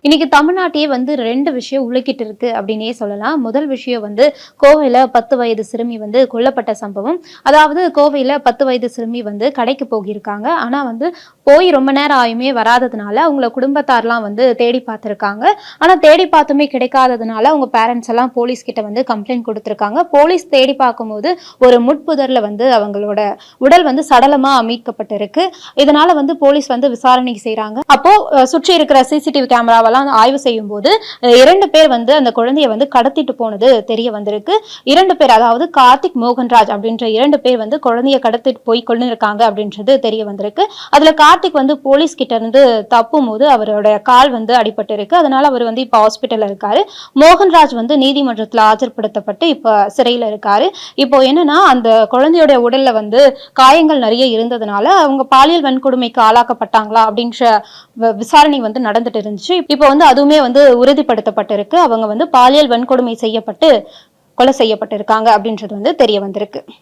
இன்னைக்கு தமிழ்நாட்டையே வந்து 2 விஷயம் உலுக்கிட்டு இருக்கு அப்படின்னே சொல்லலாம். முதல் விஷயம் வந்து கோவையில 10 வயது சிறுமி வந்து கொல்லப்பட்ட சம்பவம். அதாவது கோவையில 10 வயது சிறுமி வந்து கடைக்கு போகியிருக்காங்க. ஆனா வந்து போய் ரொம்ப நேரம் ஆயுமே வராததுனால அவங்கள குடும்பத்தார்லாம் வந்து தேடி பார்த்துருக்காங்க. ஆனா தேடி பார்த்துமே கிடைக்காததுனால அவங்க பேரண்ட்ஸ் எல்லாம் போலீஸ் கிட்ட வந்து கம்ப்ளைண்ட் கொடுத்துருக்காங்க. போலீஸ் தேடி பார்க்கும்போது ஒரு முட்புதர்ல வந்து அவங்களோட உடல் வந்து சடலமா மீட்கப்பட்டிருக்கு. இதனால வந்து போலீஸ் வந்து விசாரணை செய்றாங்க. அப்போ சுற்றி இருக்கிற சிசிடிவி கேமராவெல்லாம் ஆய்வு செய்யும் போது 2 பேர் வந்து அந்த குழந்தைய வந்து கடத்திட்டு போனது தெரிய வந்திருக்கு. 2 பேர், அதாவது கார்த்திக், மோகன்ராஜ் அப்படின்ற 2 பேர் வந்து குழந்தைய கடத்திட்டு போய் கொண்டு இருக்காங்க அப்படின்றது தெரிய வந்திருக்கு. அதுல கார்த்திக் வந்து போலீஸ் கிட்ட இருந்து தப்பும் போது அவரோட கால் வந்து அடிபட்டு இருக்கு. அதனால அவர் வந்து இப்ப ஹாஸ்பிட்டல்ல இருக்காரு. மோகன்ராஜ் வந்து நீதிமன்றத்துல ஆஜர்படுத்தப்பட்டு இப்ப சிறையில இருக்காரு. இப்போ என்னன்னா, அந்த குழந்தையோட உடல்ல வந்து காயங்கள் நிறைய இருந்ததுனால அவங்க பாலியல் வன்கொடுமைக்கு ஆளாக்கப்பட்டாங்களா அப்படின்ற விசாரணை வந்து நடந்துட்டு இருந்துச்சு. இப்போ வந்து அதுவுமே வந்து உறுதிப்படுத்தப்பட்டிருக்கு. அவங்க வந்து பாலியல் வன்கொடுமை செய்யப்பட்டு கொலை செய்யப்பட்டிருக்காங்க அப்படின்றது வந்து தெரிய வந்திருக்கு.